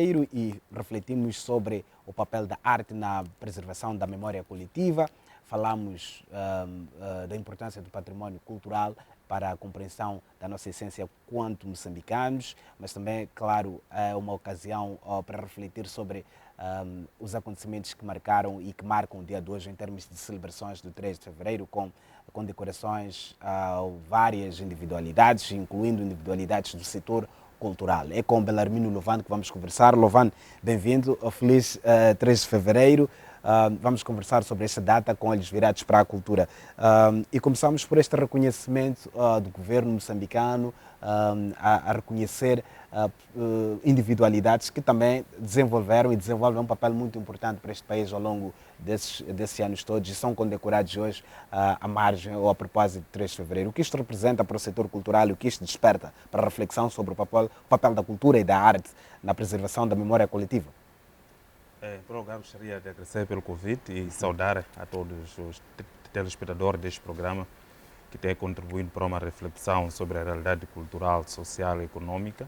E refletimos sobre o papel da arte na preservação da memória coletiva. Falamos da importância do património cultural para a compreensão da nossa essência quanto moçambicanos, mas também, claro, é uma ocasião para refletir sobre os acontecimentos que marcaram e que marcam o dia de hoje em termos de celebrações do 3 de fevereiro, com decorações a várias individualidades, incluindo individualidades do setor cultural. É com Belarmino Lovano que vamos conversar. Lovano, bem-vindo ao feliz 3 de fevereiro. Vamos conversar sobre esta data com olhos virados para a cultura. E começamos por este reconhecimento do governo moçambicano a reconhecer individualidades que também desenvolveram e desenvolvem um papel muito importante para este país ao longo desses anos todos e são condecorados hoje à margem ou a propósito de 3 de fevereiro. O que isto representa para o setor cultural e o que isto desperta para a reflexão sobre o papel da cultura e da arte na preservação da memória coletiva? Em primeiro lugar, gostaria de agradecer pelo convite e saudar a todos os telespectadores deste programa que têm contribuído para uma reflexão sobre a realidade cultural, social e econômica.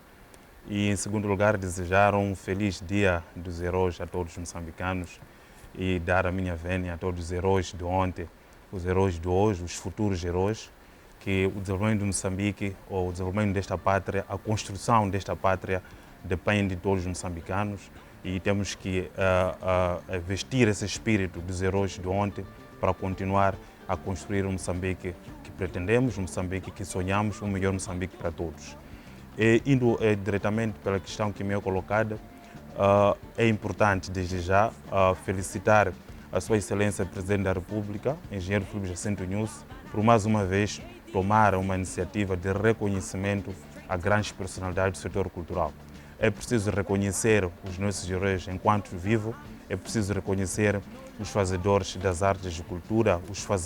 E, em segundo lugar, desejar um feliz Dia dos Heróis a todos os moçambicanos e dar a minha vênia a todos os heróis de ontem, os heróis de hoje, os futuros heróis, que o desenvolvimento de Moçambique, ou o desenvolvimento desta pátria, a construção desta pátria depende de todos os moçambicanos. E temos que vestir esse espírito dos heróis de ontem para continuar a construir um Moçambique que pretendemos, um Moçambique que sonhamos, um melhor Moçambique para todos. E indo diretamente pela questão que me é colocada, é importante desde já felicitar a Sua Excelência Presidente da República, Engenheiro Filipe Jacinto Nyusi, por mais uma vez tomar uma iniciativa de reconhecimento a grandes personalidades do setor cultural. É preciso reconhecer os nossos heróis enquanto vivos, é preciso reconhecer os fazedores das artes de cultura,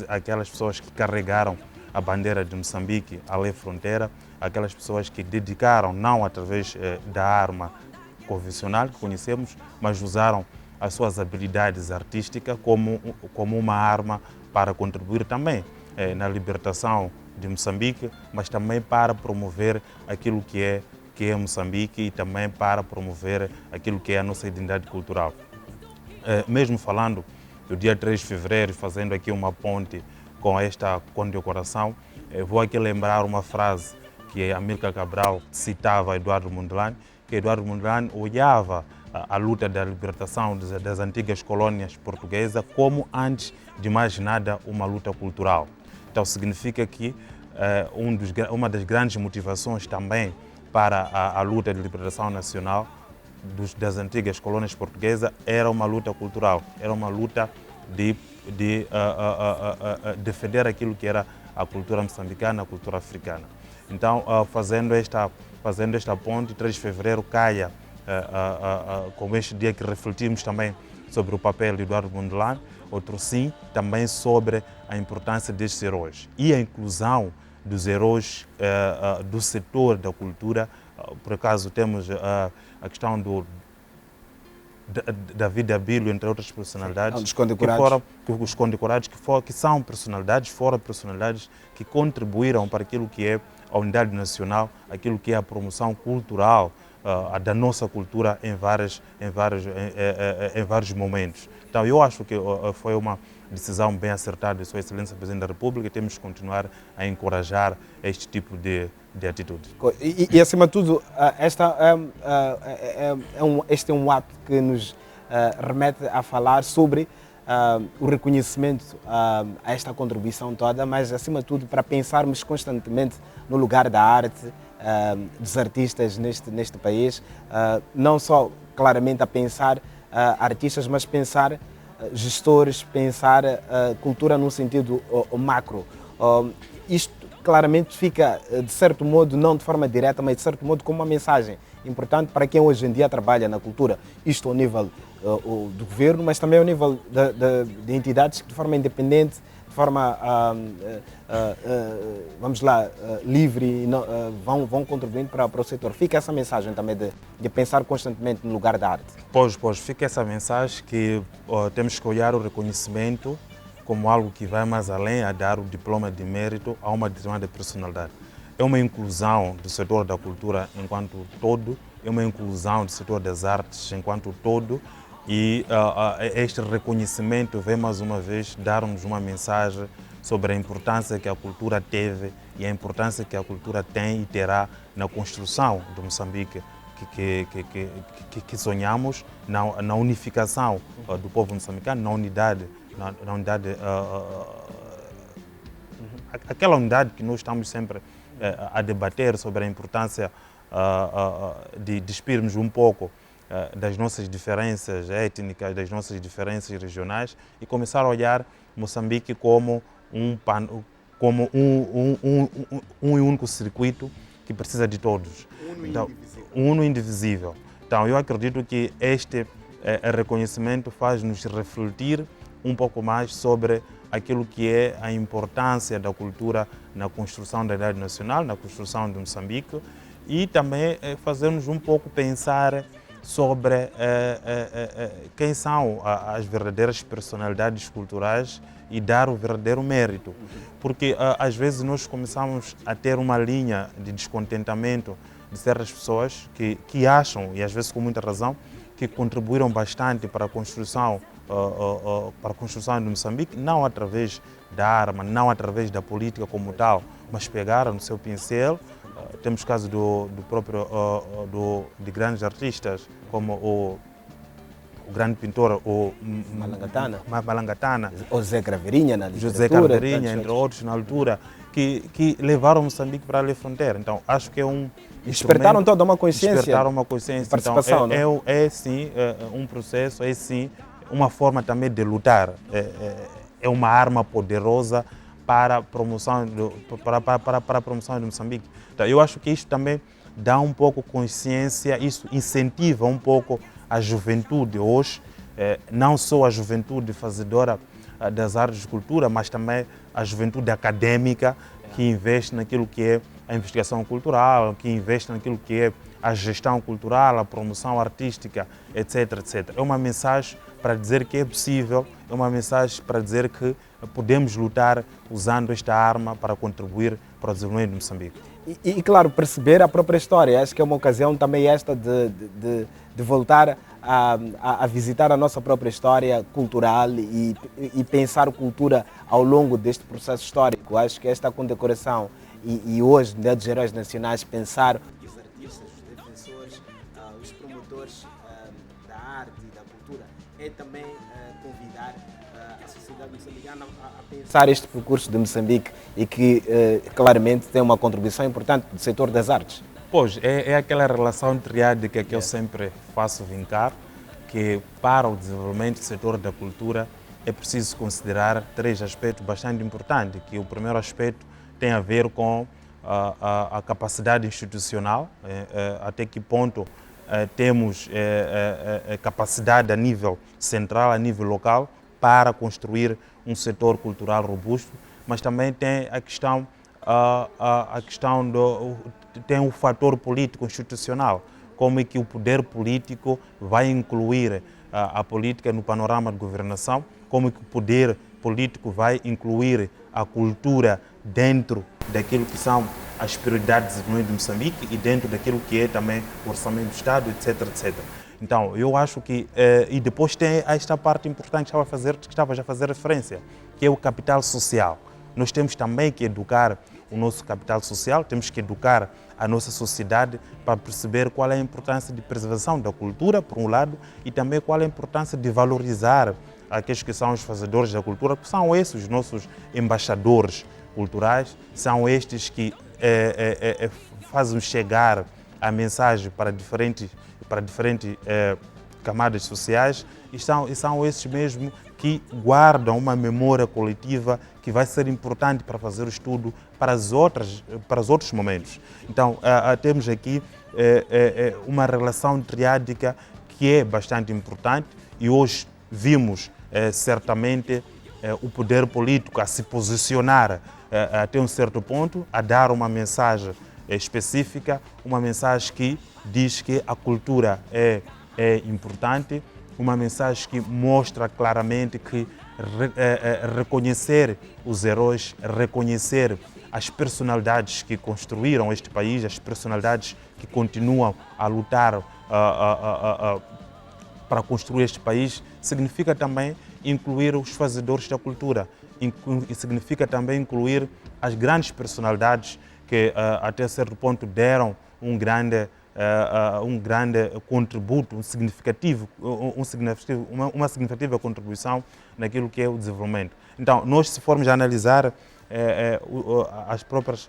aquelas pessoas que carregaram a bandeira de Moçambique além fronteira, aquelas pessoas que dedicaram, não através da arma convencional que conhecemos, mas usaram as suas habilidades artísticas como uma arma para contribuir também na libertação de Moçambique, mas também para promover aquilo que é Moçambique e também para promover aquilo que é a nossa identidade cultural. Mesmo falando do dia 3 de fevereiro, fazendo aqui uma ponte com esta condecoração, vou aqui lembrar uma frase que Amílcar Cabral citava a Eduardo Mondlane, que Eduardo Mondlane olhava a luta da libertação das antigas colônias portuguesas como, antes de mais nada, uma luta cultural. Então significa que uma das grandes motivações também para a luta de libertação nacional das antigas colônias portuguesas era uma luta cultural, era uma luta de defender aquilo que era a cultura moçambicana, a cultura africana. Então, fazendo esta ponte, 3 de fevereiro caia como este dia que refletimos também sobre o papel de Eduardo Mondlane, outro sim, também sobre a importância destes heróis e a inclusão dos heróis do setor da cultura. Por acaso temos a questão do David Abílio, entre outras personalidades, os condecorados. que são personalidades, foram personalidades que contribuíram para aquilo que é a unidade nacional, aquilo que é a promoção cultural da nossa cultura em vários momentos. Então eu acho que foi uma decisão bem acertada de Sua Excelência Presidente da República e temos que continuar a encorajar este tipo de atitude. E acima de tudo, este é um ato que nos remete a falar sobre o reconhecimento a esta contribuição toda, mas acima de tudo para pensarmos constantemente no lugar da arte, dos artistas neste país, não só claramente a pensar artistas, mas pensar gestores, pensar cultura num sentido macro. Isto claramente fica, de certo modo, não de forma direta, mas de certo modo como uma mensagem importante para quem hoje em dia trabalha na cultura. Isto ao nível do governo, mas também ao nível de entidades que de forma independente, de forma, livre, vão contribuindo para o setor. Fica essa mensagem também de pensar constantemente no lugar da arte. Pois, fica essa mensagem que temos que olhar o reconhecimento como algo que vai mais além a dar o diploma de mérito a uma determinada personalidade. É uma inclusão do setor da cultura enquanto todo é uma inclusão do setor das artes enquanto todo, e este reconhecimento vem mais uma vez dar-nos uma mensagem sobre a importância que a cultura teve e a importância que a cultura tem e terá na construção de Moçambique que sonhamos, na unificação do povo moçambicano, na unidade, aquela unidade que nós estamos sempre a debater sobre a importância de despirmos um pouco das nossas diferenças étnicas, das nossas diferenças regionais e começar a olhar Moçambique como um único circuito que precisa de todos. Então, uno indivisível. Então, eu acredito que este reconhecimento faz-nos refletir um pouco mais sobre aquilo que é a importância da cultura na construção da identidade nacional, na construção de Moçambique, e também fazer-nos um pouco pensar sobre quem são as verdadeiras personalidades culturais e dar o verdadeiro mérito. Porque às vezes nós começamos a ter uma linha de descontentamento de certas pessoas que acham, e às vezes com muita razão, que contribuíram bastante para a construção de Moçambique, não através da arma, não através da política como tal, mas pegaram no seu pincel. Temos caso de grandes artistas, como o grande pintor Malangatana, o José Craveirinha, na literatura, José Craveirinha, entre outros, na altura, que levaram Moçambique para além da fronteira. Então, acho que é um despertaram toda uma consciência. Despertaram uma consciência. Participação, então, é sim um processo, é sim uma forma também de lutar. É uma arma poderosa para a promoção para a promoção de Moçambique. Então, eu acho que isto também dá um pouco consciência, isso incentiva um pouco a juventude hoje, não só a juventude fazedora das artes de cultura, mas também a juventude acadêmica que investe naquilo que é a investigação cultural, que investe naquilo que é a gestão cultural, a promoção artística, etc, etc. É uma mensagem para dizer que é possível, é uma mensagem para dizer que podemos lutar usando esta arma para contribuir para o desenvolvimento de Moçambique. E claro, perceber a própria história. Acho que é uma ocasião também esta de voltar a visitar a nossa própria história cultural e pensar cultura ao longo deste processo histórico. Acho que esta condecoração e hoje, no Dia dos Heróis Nacionais, pensar os artistas, os defensores, os promotores da arte e da cultura, é também convidar a sociedade moçambicana a pensar este percurso de Moçambique e que claramente tem uma contribuição importante do setor das artes. Pois, é aquela relação triádica que eu sempre faço vincar, que para o desenvolvimento do setor da cultura é preciso considerar três aspectos bastante importantes, que o primeiro aspecto tem a ver com a capacidade institucional, até que ponto temos capacidade a nível central, a nível local, para construir um setor cultural robusto, mas também tem tem o fator político institucional, como é que o poder político vai incluir a política no panorama de governação, como é que o poder político vai incluir a cultura dentro daquilo que são as prioridades de desenvolvimento de Moçambique e dentro daquilo que é também o orçamento do Estado, etc, etc. Então, eu acho que, e depois tem esta parte importante que estava já a fazer referência, que é o capital social. Nós temos também que educar o nosso capital social, temos que educar a nossa sociedade para perceber qual é a importância de preservação da cultura, por um lado, e também qual é a importância de valorizar aqueles que são os fazedores da cultura, que são esses os nossos embaixadores culturais, são estes que fazem chegar a mensagem para diferentes camadas sociais e são esses mesmo que guardam uma memória coletiva que vai ser importante para fazer o estudo para os outros momentos. Então, temos aqui uma relação triádica que é bastante importante e hoje vimos certamente o poder político a se posicionar até um certo ponto, a dar uma mensagem específica, uma mensagem que diz que a cultura é importante, uma mensagem que mostra claramente que reconhecer os heróis, reconhecer as personalidades que construíram este país, as personalidades que continuam a lutar para construir este país, significa também incluir os fazedores da cultura, significa também incluir as grandes personalidades que até certo ponto deram um grande contributo, uma significativa contribuição naquilo que é o desenvolvimento. Então, nós, se formos analisar as próprias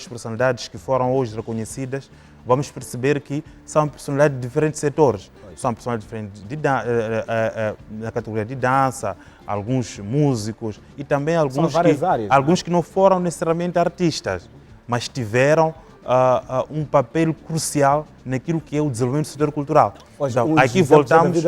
personalidades que foram hoje reconhecidas, vamos perceber que são personalidades de diferentes setores. São personalidades diferentes na categoria de dança, alguns músicos e também alguns que não foram necessariamente artistas, mas tiveram um papel crucial naquilo que é o desenvolvimento do setor cultural. Então, aqui voltamos,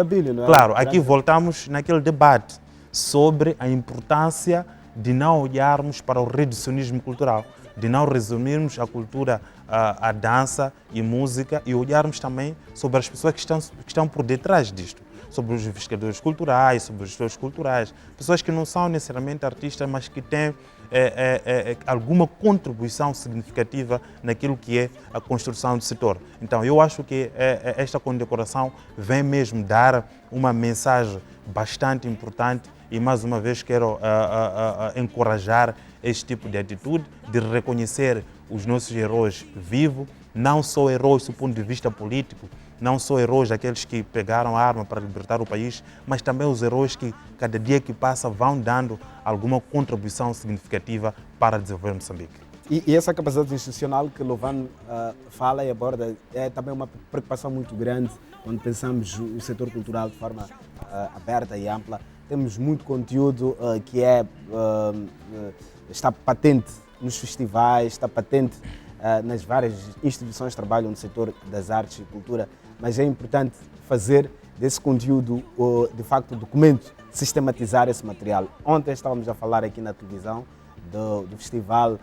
claro, aqui voltamos naquele debate sobre a importância de não olharmos para o reducionismo cultural, de não resumirmos a cultura à dança e música e olharmos também sobre as pessoas que estão por detrás disto, sobre os investigadores culturais, sobre os gestores culturais, pessoas que não são necessariamente artistas, mas que têm alguma contribuição significativa naquilo que é a construção do setor. Então, eu acho que esta condecoração vem mesmo dar uma mensagem bastante importante e, mais uma vez, quero encorajar este tipo de atitude, de reconhecer os nossos heróis vivos, não só heróis do ponto de vista político, não só heróis aqueles que pegaram a arma para libertar o país, mas também os heróis que, cada dia que passa, vão dando alguma contribuição significativa para desenvolver Moçambique. E essa capacidade institucional que Lovan fala e aborda é também uma preocupação muito grande quando pensamos o setor cultural de forma aberta e ampla. Temos muito conteúdo que está patente nos festivais, está patente nas várias instituições que trabalham no setor das artes e cultura, mas é importante fazer desse conteúdo, de facto, documento, sistematizar esse material. Ontem estávamos a falar aqui na televisão do festival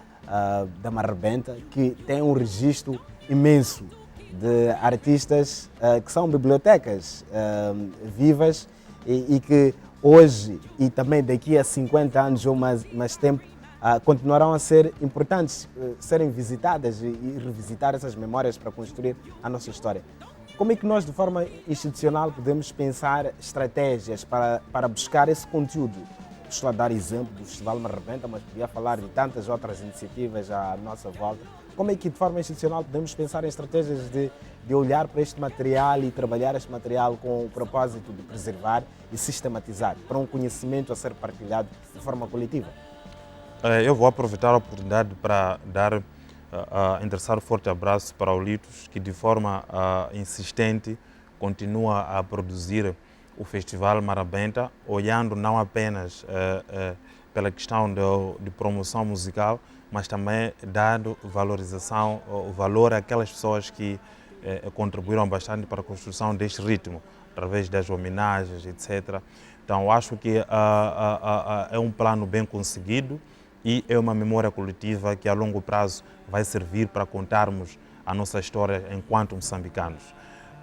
da Marrebenta, que tem um registro imenso de artistas que são bibliotecas vivas e que hoje e também daqui a 50 anos ou mais tempo continuarão a ser importantes, serem visitadas e revisitar essas memórias para construir a nossa história. Como é que nós, de forma institucional, podemos pensar estratégias para buscar esse conteúdo? Estou a dar exemplo do Festival Marrebenta, mas podia falar de tantas outras iniciativas à nossa volta. Como é que, de forma institucional, podemos pensar em estratégias de olhar para este material e trabalhar este material com o propósito de preservar e sistematizar para um conhecimento a ser partilhado de forma coletiva? Eu vou aproveitar a oportunidade para endereçar um forte abraço para o Litos, que de forma insistente continua a produzir o Festival Marrebenta, olhando não apenas pela questão de promoção musical, mas também dando valorização, o valor àquelas pessoas que contribuíram bastante para a construção deste ritmo, através das homenagens, etc. Então, acho que é um plano bem conseguido e é uma memória coletiva que a longo prazo vai servir para contarmos a nossa história enquanto moçambicanos.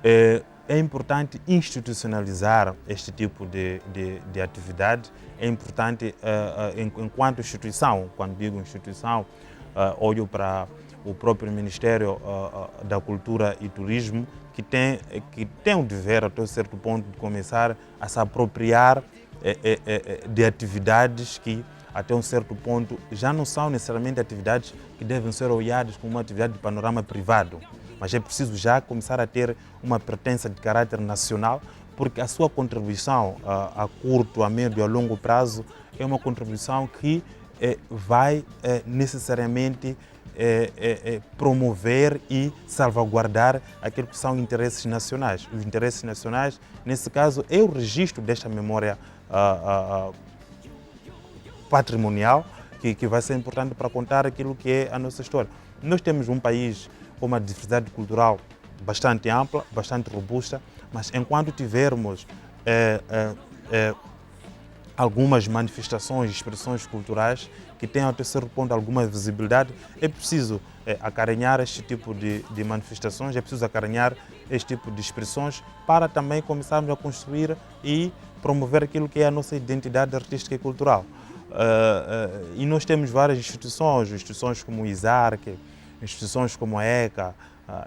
É importante institucionalizar este tipo de atividade, é importante, enquanto instituição, quando digo instituição, olho para o próprio Ministério da Cultura e Turismo, que tem o dever, até um certo ponto, de começar a se apropriar de atividades que, até um certo ponto, já não são necessariamente atividades que devem ser olhadas como uma atividade de panorama privado, mas é preciso já começar a ter uma pertença de caráter nacional, porque a sua contribuição a curto, a médio e a longo prazo é uma contribuição que vai necessariamente promover e salvaguardar aquilo que são interesses nacionais. Os interesses nacionais, nesse caso, é o registro desta memória patrimonial, que vai ser importante para contar aquilo que é a nossa história. Nós temos um país com uma diversidade cultural bastante ampla, bastante robusta, mas enquanto tivermos algumas manifestações, expressões culturais que tenham até certo ponto alguma visibilidade, é preciso acarinhar este tipo de manifestações, é preciso acarinhar este tipo de expressões para também começarmos a construir e promover aquilo que é a nossa identidade artística e cultural. E nós temos várias instituições como o ISARC, instituições como a ECA,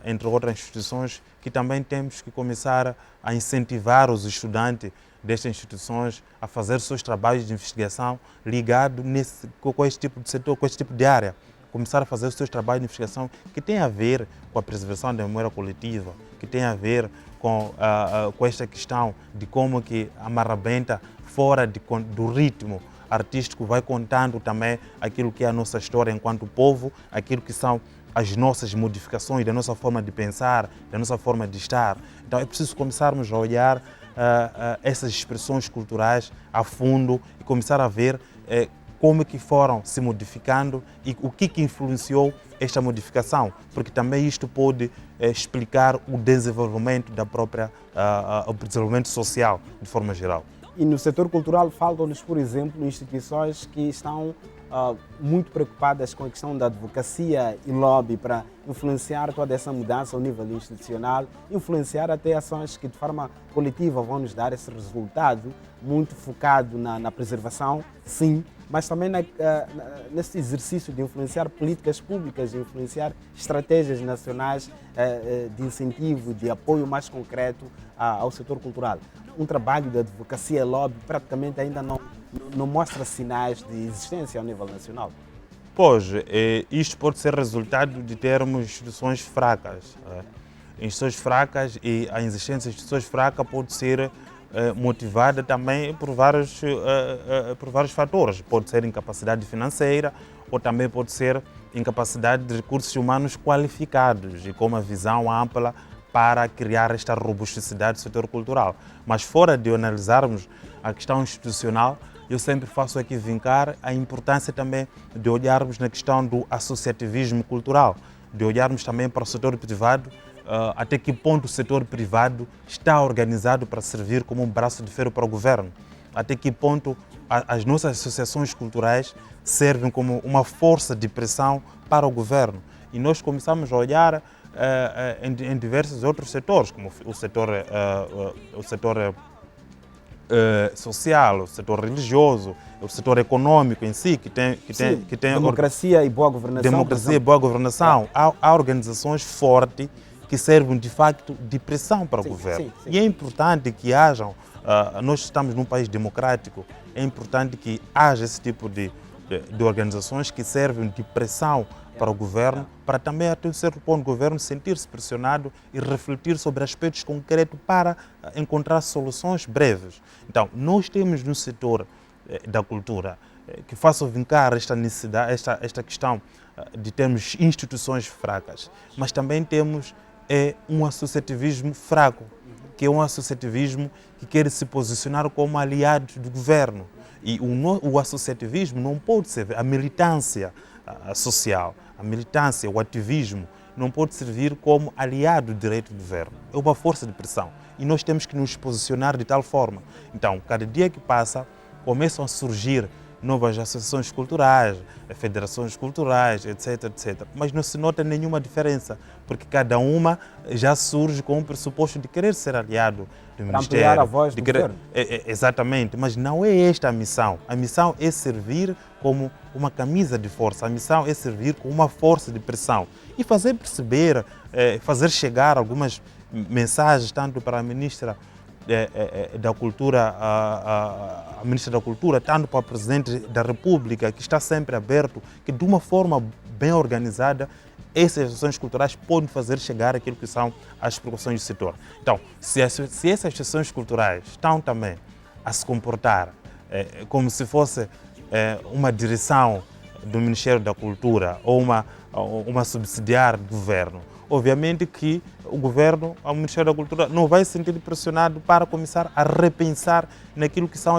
entre outras instituições, que também temos que começar a incentivar os estudantes destas instituições a fazer seus trabalhos de investigação ligados com esse tipo de setor, com esse tipo de área. Começar a fazer os seus trabalhos de investigação que tem a ver com a preservação da memória coletiva, que tem a ver com esta questão de como que a marrabenta, fora do ritmo artístico, vai contando também aquilo que é a nossa história enquanto povo, aquilo que são as nossas modificações da nossa forma de pensar, da nossa forma de estar. Então é preciso começarmos a olhar essas expressões culturais a fundo e começar a ver como que foram se modificando e o que influenciou esta modificação, porque também isto pode explicar o desenvolvimento da própria, o desenvolvimento social de forma geral. E no setor cultural faltam-nos, por exemplo, instituições que estão muito preocupadas com a questão da advocacia e lobby para influenciar toda essa mudança ao nível institucional, influenciar até ações que de forma coletiva vão nos dar esse resultado, muito focado na preservação, sim, mas também nesse exercício de influenciar políticas públicas, de influenciar estratégias nacionais de incentivo, de apoio mais concreto ao setor cultural. Um trabalho de advocacia e lobby praticamente ainda não mostra sinais de existência ao nível nacional. Pois, isto pode ser resultado de termos instituições fracas. Instituições fracas, e a existência de instituições fracas pode ser motivada também por vários fatores. Pode ser incapacidade financeira ou também pode ser incapacidade de recursos humanos qualificados e com uma visão ampla para criar esta robusticidade do setor cultural. Mas fora de analisarmos a questão institucional, eu sempre faço aqui vincar a importância também de olharmos na questão do associativismo cultural, de olharmos também para o setor privado, até que ponto o setor privado está organizado para servir como um braço de ferro para o governo, até que ponto as nossas associações culturais servem como uma força de pressão para o governo. E nós começamos a olhar em diversos outros setores, como o setor social, o setor religioso, o setor econômico em si, que tem democracia e boa governação. Democracia e boa governação. Há organizações fortes que servem de facto de pressão para o governo. Sim. E é importante que hajam, nós estamos num país democrático, é importante que haja esse tipo de organizações que servem de pressão para o governo, para também até um certo ponto o governo sentir-se pressionado e refletir sobre aspectos concretos para encontrar soluções breves. Então, nós temos no setor da cultura que faça vincar esta necessidade, esta questão de termos instituições fracas, mas também temos um associativismo fraco, que é um associativismo que quer se posicionar como aliado do governo. E o associativismo não pode ser a militância social, a militância, o ativismo, não pode servir como aliado direito do governo. É uma força de pressão e nós temos que nos posicionar de tal forma. Então, cada dia que passa, começam a surgir novas associações culturais, federações culturais, etc, etc. Mas não se nota nenhuma diferença, porque cada uma já surge com o pressuposto de querer ser aliado do Ministério. Ampliar a voz do governo. Exatamente, mas não é esta a missão. A missão é servir como uma camisa de força, a missão é servir como uma força de pressão e fazer perceber, fazer chegar algumas mensagens, tanto para a Ministra da Cultura, a Ministra da Cultura, tanto para o Presidente da República, que está sempre aberto, que de uma forma bem organizada, essas associações culturais podem fazer chegar aquilo que são as preocupações do setor. Então, se essas associações culturais estão também a se comportar como se fosse uma direção do Ministério da Cultura ou uma subsidiária do governo, obviamente que o governo, o Ministério da Cultura, não vai se sentir pressionado para começar a repensar naquilo que são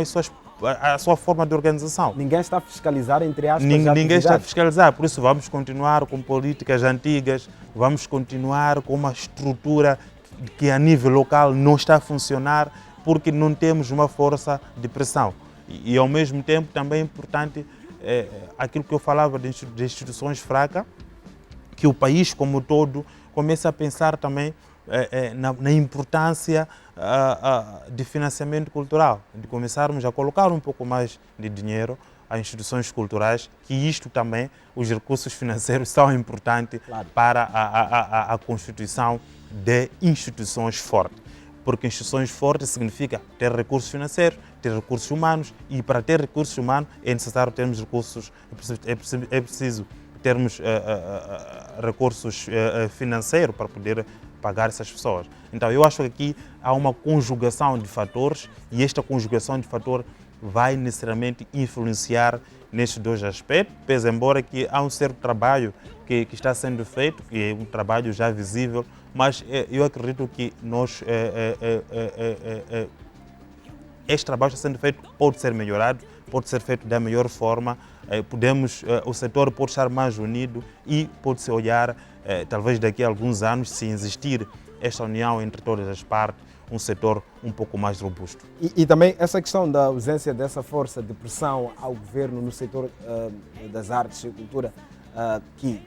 a sua forma de organização. Ninguém está a fiscalizar, entre aspas, Ninguém está a fiscalizar, por isso vamos continuar com políticas antigas, vamos continuar com uma estrutura que a nível local não está a funcionar porque não temos uma força de pressão. E ao mesmo tempo também é importante aquilo que eu falava de instituições fracas, que o país como um todo comece a pensar também na importância de financiamento cultural, de começarmos a colocar um pouco mais de dinheiro a instituições culturais, que isto também, os recursos financeiros são importantes para a constituição de instituições fortes. Porque instituições fortes significa ter recursos financeiros, ter recursos humanos, e para ter recursos humanos é necessário termos recursos, é preciso termos recursos financeiros para poder pagar essas pessoas. Então eu acho que aqui há uma conjugação de fatores, e esta conjugação de fatores vai necessariamente influenciar nestes dois aspectos, pese embora que há um certo trabalho que está sendo feito, que é um trabalho já visível, mas eu acredito que este trabalho está sendo feito, pode ser melhorado, pode ser feito da melhor forma, o setor pode estar mais unido e pode-se olhar, talvez daqui a alguns anos, se existir esta união entre todas as partes, um setor um pouco mais robusto. E também essa questão da ausência dessa força de pressão ao governo no setor das artes e cultura, que,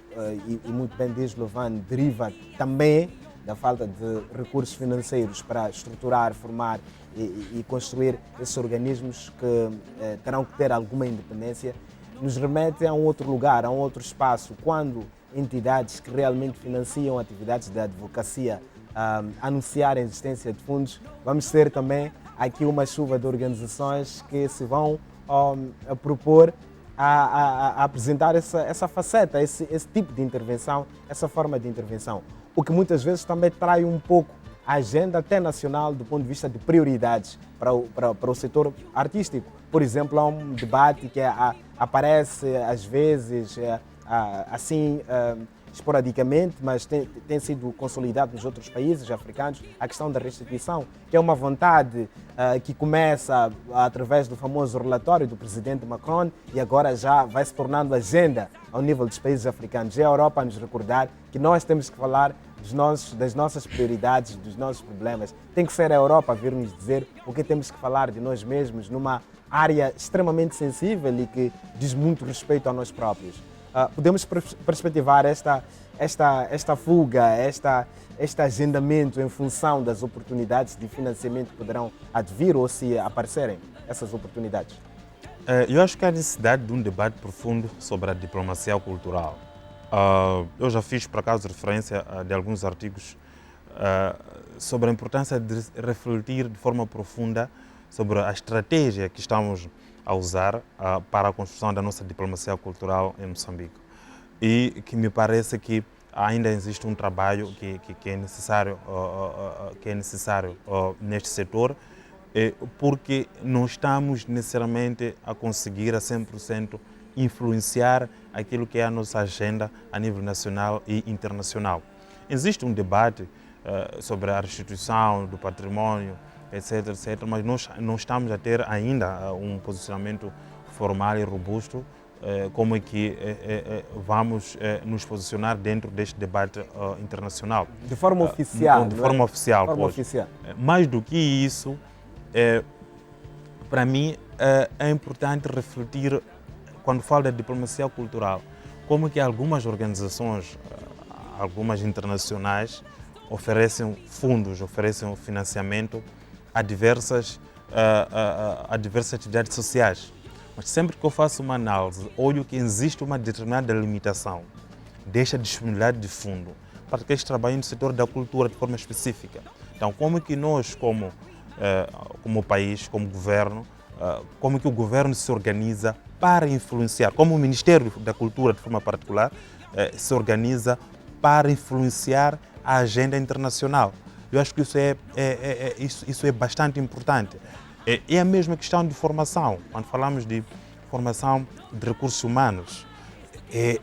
e muito bem diz Lovan, deriva também da falta de recursos financeiros para estruturar, formar e construir esses organismos que terão que ter alguma independência, nos remete a um outro lugar, a um outro espaço, quando entidades que realmente financiam atividades de advocacia anunciar a existência de fundos, vamos ter também aqui uma chuva de organizações que se vão a propor a apresentar essa faceta, esse tipo de intervenção, essa forma de intervenção. O que muitas vezes também trai um pouco a agenda até nacional do ponto de vista de prioridades para o setor artístico. Por exemplo, há um debate que aparece às vezes assim esporadicamente, mas tem sido consolidado nos outros países africanos, a questão da restituição, que é uma vontade que começa através do famoso relatório do presidente Macron e agora já vai se tornando agenda ao nível dos países africanos. É a Europa a nos recordar que nós temos que falar das nossas prioridades, dos nossos problemas. Tem que ser a Europa a vir nos dizer o que temos que falar de nós mesmos numa área extremamente sensível e que diz muito respeito a nós próprios. Podemos perspectivar esta fuga, este agendamento em função das oportunidades de financiamento que poderão advir ou se aparecerem essas oportunidades? Eu acho que há necessidade de um debate profundo sobre a diplomacia cultural. Eu já fiz, por acaso, referência de alguns artigos sobre a importância de refletir de forma profunda sobre a estratégia que estamos a usar para a construção da nossa diplomacia cultural em Moçambique. E que me parece que ainda existe um trabalho que é necessário, neste setor, porque não estamos necessariamente a conseguir a 100% influenciar aquilo que é a nossa agenda a nível nacional e internacional. Existe um debate sobre a restituição do património, etc., mas nós não estamos a ter ainda um posicionamento formal e robusto, como é que vamos nos posicionar dentro deste debate internacional. De forma oficial. De forma oficial. Mais do que isso, para mim é importante refletir, quando falo da diplomacia cultural, como que algumas organizações, algumas internacionais, oferecem fundos, oferecem financiamento a diversas atividades sociais. Mas sempre que eu faço uma análise, olho que existe uma determinada limitação desta disponibilidade de fundo para que eles trabalhem no setor da cultura de forma específica. Então, como que nós, como país, como governo, como que o governo se organiza para influenciar, como o Ministério da Cultura, de forma particular, se organiza para influenciar a agenda internacional. Eu acho que isso é bastante importante. É a mesma questão de formação. Quando falamos de formação de recursos humanos,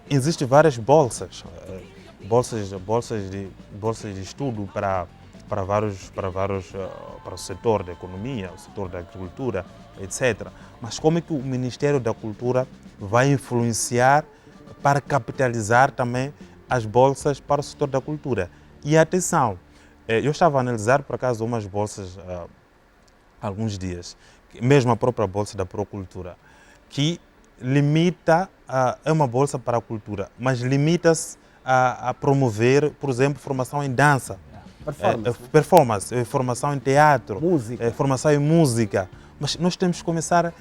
existem várias bolsas de estudo para o setor da economia, o setor da agricultura, etc. Mas como é que o Ministério da Cultura vai influenciar para capitalizar também as bolsas para o setor da cultura? E atenção, eu estava a analisar, por acaso, umas bolsas há alguns dias, mesmo a própria bolsa da Procultura, que limita, é uma bolsa para a cultura, mas limita-se a promover, por exemplo, formação em dança, performance, formação em teatro, formação em música. Mas nós temos que começar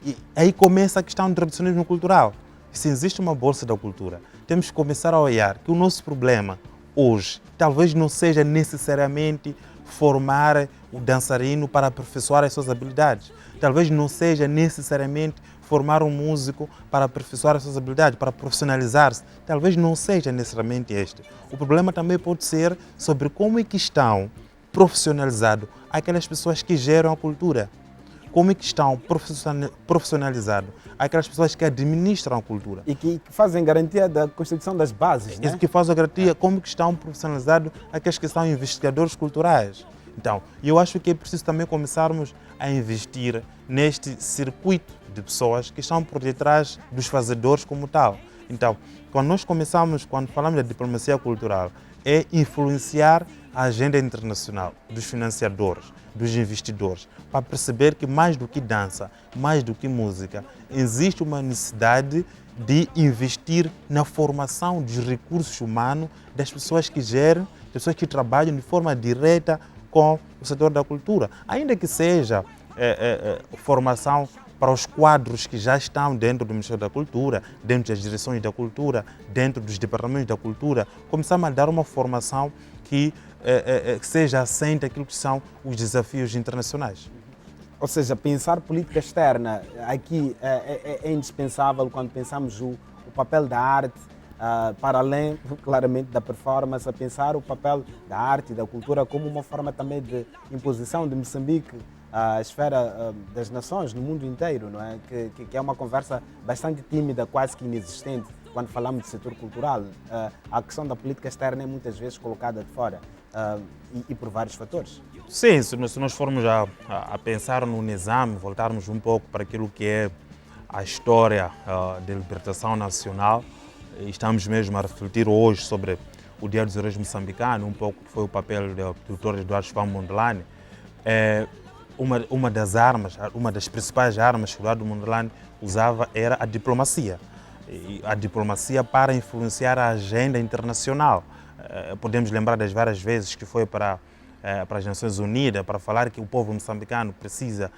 E aí começa a questão do reducionismo cultural. Se existe uma bolsa da cultura, temos que começar a olhar que o nosso problema hoje talvez não seja necessariamente formar o dançarino para aperfeiçoar as suas habilidades. Talvez não seja necessariamente formar um músico para aperfeiçoar as suas habilidades, para profissionalizar-se. Talvez não seja necessariamente este. O problema também pode ser sobre como é que estão profissionalizados aquelas pessoas que geram a cultura. Como é que estão profissionalizados aquelas pessoas que administram a cultura. E que fazem garantia da constituição das bases, né? Que fazem a garantia, como que estão profissionalizados aqueles que são investigadores culturais. Então, eu acho que é preciso também começarmos a investir neste circuito de pessoas que estão por detrás dos fazedores como tal. Então, quando falamos da diplomacia cultural, é influenciar a agenda internacional dos financiadores, dos investidores, para perceber que mais do que dança, mais do que música, existe uma necessidade de investir na formação dos recursos humanos das pessoas que gerem, das pessoas que trabalham de forma direta com o setor da cultura. Ainda que seja formação para os quadros que já estão dentro do Ministério da Cultura, dentro das direções da cultura, dentro dos departamentos da cultura, começamos a dar uma formação que seja assente àquilo que são os desafios internacionais. Ou seja, pensar política externa aqui é indispensável quando pensamos o papel da arte, para além, claramente, da performance, a pensar o papel da arte e da cultura como uma forma também de imposição de Moçambique à esfera das nações, no mundo inteiro, não é? Que é uma conversa bastante tímida, quase que inexistente, quando falamos de setor cultural. A questão da política externa é muitas vezes colocada de fora e por vários fatores. Sim, se nós formos a pensar no Nizam, voltarmos um pouco para aquilo que é a história da libertação nacional, estamos mesmo a refletir hoje sobre o Dia dos Heróis Moçambicanos, um pouco que foi o papel do Dr. Eduardo Chufang Mondlane. Uma das armas, uma das principais armas que o Eduardo Mondlane usava era a diplomacia. E a diplomacia para influenciar a agenda internacional. Podemos lembrar das várias vezes que foi para as Nações Unidas para falar que o povo moçambicano precisa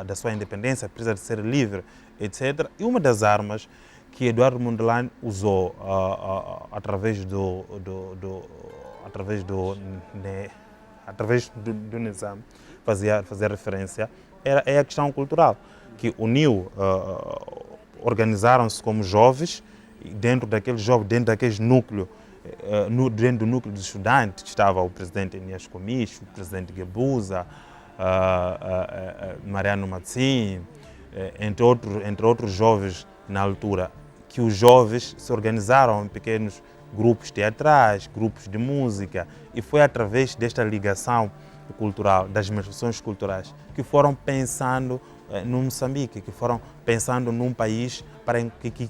da sua independência, precisa de ser livre, etc. E uma das armas que Eduardo Mondlane usou através do Nizam, fazia referência, é a questão cultural, que uniu, organizaram-se como jovens, e dentro daqueles núcleos, dentro do núcleo dos estudantes, estava o presidente Enias Comicho, o presidente Gebuza, Mariano Matsim, entre outros jovens na altura, que os jovens se organizaram em pequenos grupos teatrais, grupos de música, e foi através desta ligação cultural, das manifestações culturais, que foram pensando no Moçambique, que foram pensando num país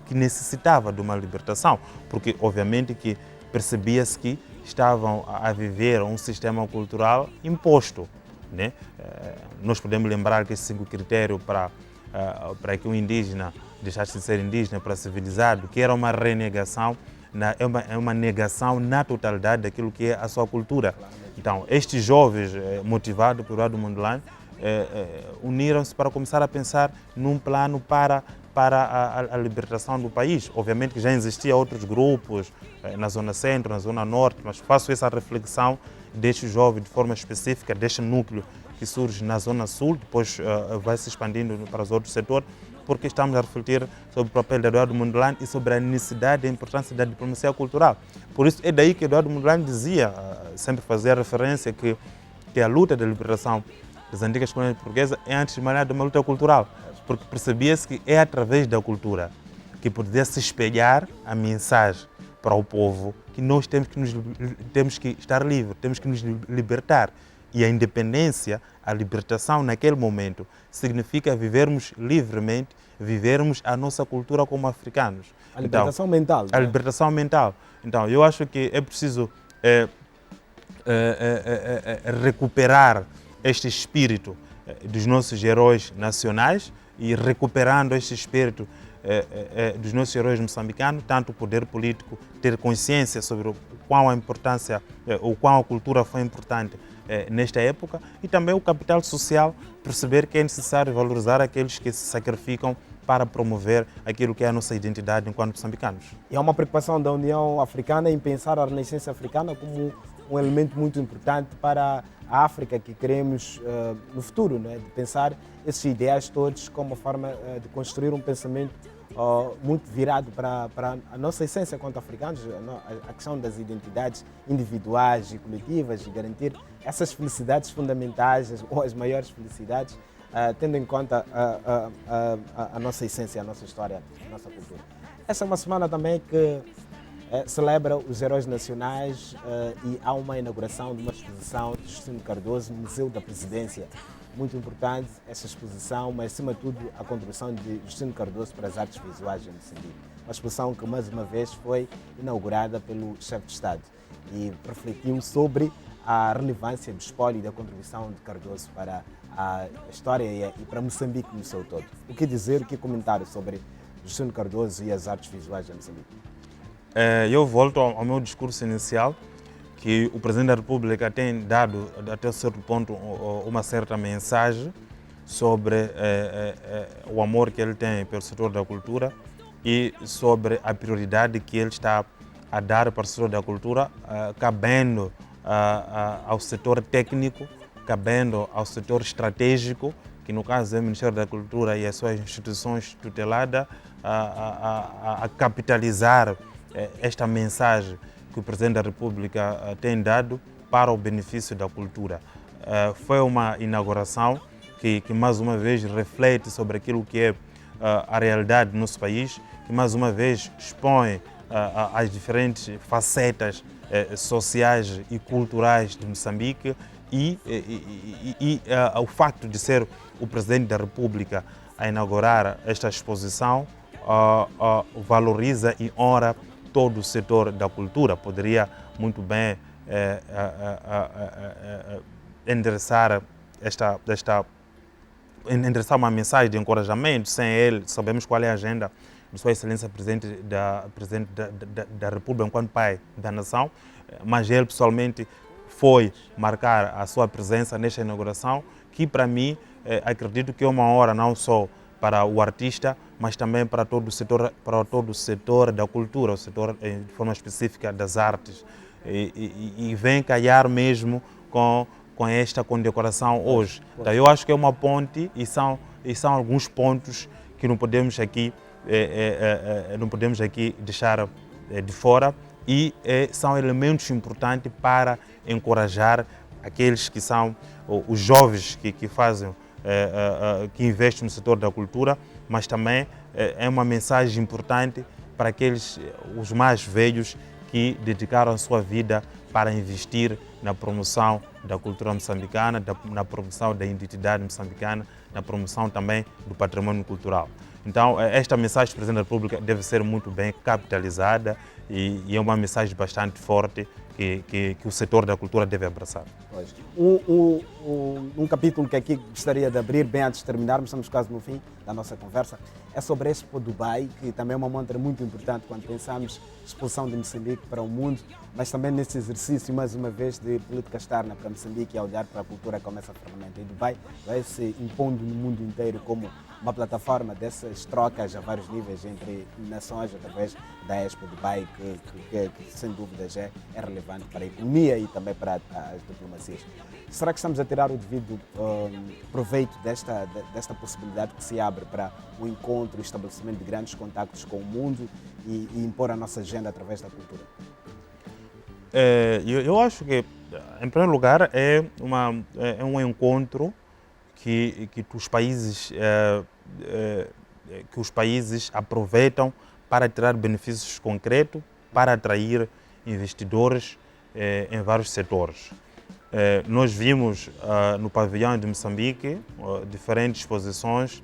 que necessitava de uma libertação, porque obviamente que percebia-se que estavam a viver um sistema cultural imposto, né? Nós podemos lembrar que esses 5 critérios para que o indígena deixasse de ser indígena para civilizado, que era uma renegação, é uma negação na totalidade daquilo que é a sua cultura. Então, estes jovens, motivados por Eduardo Mondlane, uniram-se para começar a pensar num plano para a libertação do país. Obviamente que já existiam outros grupos na Zona Centro, na Zona Norte, mas faço essa reflexão destes jovens de forma específica, deste núcleo que surge na Zona Sul, depois vai se expandindo para os outros setores, porque estamos a refletir sobre o papel de Eduardo Mondlane e sobre a necessidade e a importância da diplomacia cultural. Por isso é daí que Eduardo Mondlane dizia, sempre fazia referência que a luta da libertação das antigas colônias portuguesas é, antes de mais nada, uma luta cultural, porque percebia-se que é através da cultura que poderia se espelhar a mensagem para o povo que nós temos que estar livres, temos que nos libertar. E a independência, a libertação naquele momento, significa vivermos livremente, vivermos a nossa cultura como africanos. A libertação mental. A libertação mental. Então, eu acho que é preciso recuperar este espírito dos nossos heróis nacionais e recuperando este espírito dos nossos heróis moçambicanos, tanto o poder político ter consciência sobre o quão a importância, o quão a cultura foi importante nesta época, e também o capital social, perceber que é necessário valorizar aqueles que se sacrificam para promover aquilo que é a nossa identidade enquanto moçambicanos. E há uma preocupação da União Africana em pensar a Renascença Africana como um elemento muito importante para a África que queremos no futuro, né? De pensar esses ideais todos como uma forma de construir um pensamento muito virado para a nossa essência quanto africanos, a questão das identidades individuais e coletivas e garantir essas felicidades fundamentais ou as maiores felicidades, tendo em conta a nossa essência, a nossa história, a nossa cultura. Essa é uma semana também que celebra os heróis nacionais e há uma inauguração de uma exposição de Justino Cardoso no Museu da Presidência. Muito importante essa exposição, mas acima de tudo a contribuição de Justino Cardoso para as artes visuais em Moçambique. Uma exposição que mais uma vez foi inaugurada pelo chefe de Estado e refletiu sobre a relevância do espólio e da contribuição de Cardoso para a história e para Moçambique no seu todo. O que dizer, o que comentar sobre Justino Cardoso e as artes visuais em Moçambique? Eu volto ao meu discurso inicial, que o Presidente da República tem dado, até certo ponto, uma certa mensagem sobre o amor que ele tem pelo setor da cultura e sobre a prioridade que ele está a dar para o setor da cultura, cabendo ao setor técnico, cabendo ao setor estratégico, que no caso é o Ministério da Cultura e as suas instituições tuteladas, a capitalizar esta mensagem que o Presidente da República tem dado para o benefício da cultura. Foi uma inauguração que mais uma vez reflete sobre aquilo que é a realidade do nosso país, que mais uma vez expõe as diferentes facetas sociais e culturais de Moçambique e o facto de ser o Presidente da República a inaugurar esta exposição valoriza e honra todo o setor da cultura. Poderia muito bem endereçar uma mensagem de encorajamento. Sem ele, sabemos qual é a agenda de Sua Excelência Presidente da República enquanto pai da nação, mas ele pessoalmente foi marcar a sua presença nesta inauguração, que para mim acredito que é uma honra não só para o artista, mas também para todo o setor da cultura, o setor de forma específica das artes. E vem calhar mesmo com esta condecoração hoje. Então, eu acho que é uma ponte e são alguns pontos que não podemos aqui deixar de fora e são elementos importantes para encorajar aqueles que são os jovens que fazem que investem no setor da cultura, mas também é uma mensagem importante para os mais velhos que dedicaram a sua vida para investir na promoção da cultura moçambicana, na promoção da identidade moçambicana, na promoção também do patrimônio cultural. Então, esta mensagem do Presidente da República deve ser muito bem capitalizada e é uma mensagem bastante forte que o setor da cultura deve abraçar. Um capítulo que aqui gostaria de abrir, bem antes de terminarmos, estamos quase no fim da nossa conversa, é sobre a Expo Dubai, que também é uma montra muito importante quando pensamos exposição de Moçambique para o mundo, mas também nesse exercício, mais uma vez, de política externa para Moçambique e olhar para a cultura como essa ferramenta. E Dubai vai se impondo no mundo inteiro como uma plataforma dessas trocas a vários níveis entre nações através da Expo Dubai, que sem dúvida já é relevante para a economia e também para as diplomacias. Será que estamos a tirar o devido proveito desta possibilidade que se abre para o encontro e o estabelecimento de grandes contactos com o mundo e impor a nossa agenda através da cultura? Eu acho que, em primeiro lugar, é um encontro que os países aproveitam para tirar benefícios concretos, para atrair investidores em vários setores. Nós vimos no pavilhão de Moçambique diferentes exposições,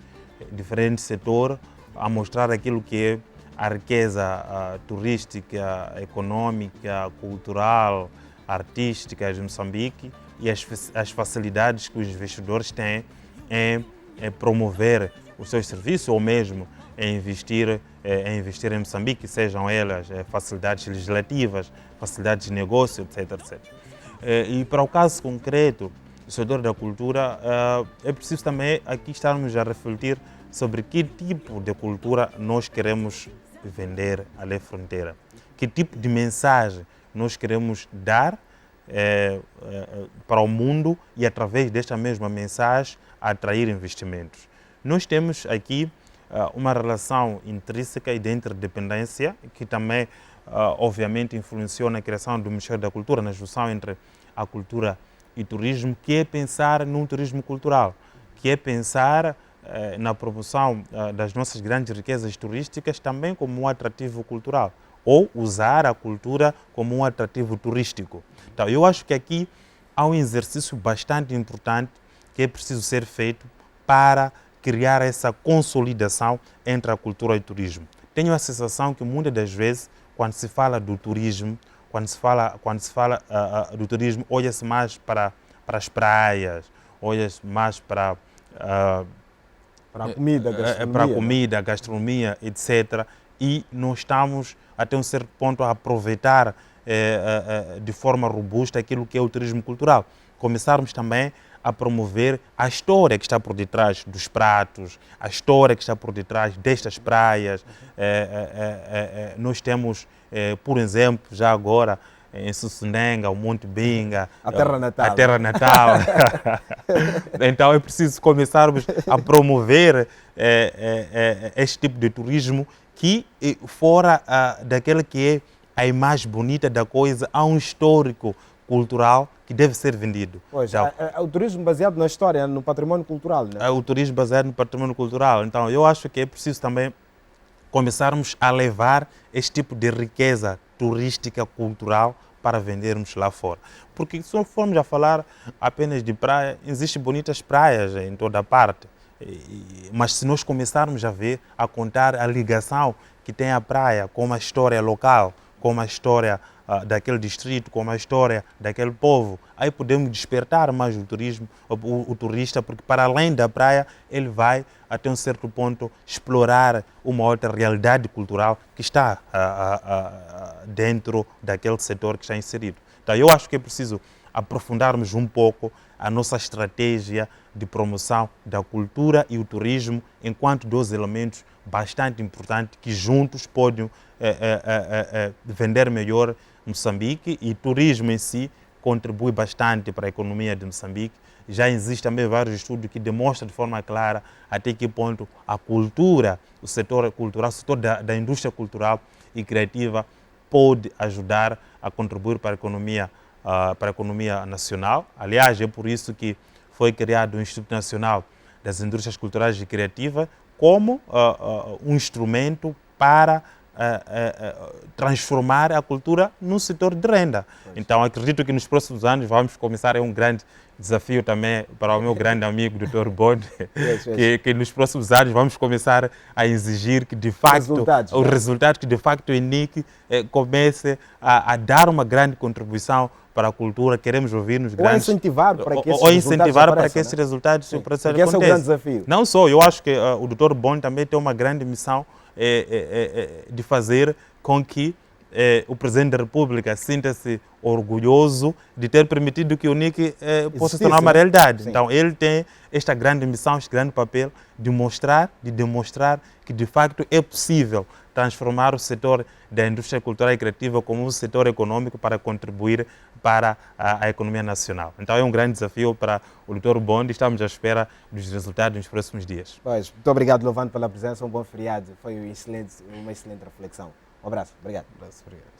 diferentes setores, a mostrar aquilo que é a riqueza turística, econômica, cultural, artística de Moçambique e as facilidades que os investidores têm em promover os seus serviços ou mesmo em investir em Moçambique, sejam elas facilidades legislativas, facilidades de negócio, etc. E para o caso concreto do setor da cultura, é preciso também aqui estarmos a refletir sobre que tipo de cultura nós queremos vender além da fronteira, que tipo de mensagem nós queremos dar para o mundo e através desta mesma mensagem atrair investimentos. Nós temos aqui uma relação intrínseca e de interdependência que também obviamente influenciou na criação do Ministério da Cultura, na junção entre a cultura e turismo, que é pensar num turismo cultural, que é pensar na promoção das nossas grandes riquezas turísticas também como um atrativo cultural, ou usar a cultura como um atrativo turístico. Então, eu acho que aqui há um exercício bastante importante que é preciso ser feito para criar essa consolidação entre a cultura e o turismo. Tenho a sensação que muitas das vezes, quando se fala do turismo, quando se fala do turismo, olha-se mais para as praias, olha-se mais para a comida, gastronomia, para a comida, gastronomia, etc. E nós estamos, até um certo ponto, a aproveitar de forma robusta aquilo que é o turismo cultural. Começarmos também a promover a história que está por detrás dos pratos, a história que está por detrás destas praias. Nós temos, por exemplo, já agora, em Sussunenga, o Monte Binga, a terra natal. A terra natal. Então é preciso começarmos a promover este tipo de turismo que, fora daquele que é a imagem bonita da coisa, há um histórico cultural que deve ser vendido. Pois, então, o turismo baseado na história, no património cultural, né? O turismo baseado no património cultural. Então, eu acho que é preciso também começarmos a levar este tipo de riqueza turística, cultural, para vendermos lá fora. Porque se não formos a falar apenas de praia, existem bonitas praias em toda a parte. Mas se nós começarmos a ver, a contar a ligação que tem a praia com a história local, com a história daquele distrito, com a história daquele povo, aí podemos despertar mais o turismo, o turista, porque para além da praia ele vai até um certo ponto explorar uma outra realidade cultural que está dentro daquele setor que está inserido. Então eu acho que é preciso aprofundarmos um pouco a nossa estratégia de promoção da cultura e o turismo enquanto dois elementos bastante importantes que juntos podem vender melhor Moçambique, e turismo em si contribui bastante para a economia de Moçambique. Já existem também vários estudos que demonstram de forma clara até que ponto a cultura, o setor cultural, o setor da indústria cultural e criativa pode ajudar a contribuir para a economia nacional. Aliás, é por isso que foi criado o Instituto Nacional das Indústrias Culturais e Criativas como um instrumento para transformar a cultura num setor de renda. Então, acredito que nos próximos anos vamos começar, é um grande desafio também para o meu grande amigo, Dr. Bond, que nos próximos anos vamos começar a exigir que, de facto, os resultados que, de facto, o ENIC comece a dar uma grande contribuição para a cultura. Queremos ouvir nos grandes... Ou incentivar para que esses resultados aconteçam. Porque esse é o grande desafio. Não só, eu acho que o Dr. Bond também tem uma grande missão de fazer com que o Presidente da República sinta-se orgulhoso de ter permitido que o NIC possa se tornar uma realidade. Sim. Então, ele tem esta grande missão, este grande papel de demonstrar que, de facto, é possível transformar o setor da indústria cultural e criativa como um setor econômico para contribuir para a economia nacional. Então, é um grande desafio para o Dr. Bond e estamos à espera dos resultados nos próximos dias. Pois, muito obrigado, Lovando, pela presença. Um bom feriado. Foi uma excelente reflexão. Um abraço. Obrigado. Obrigado.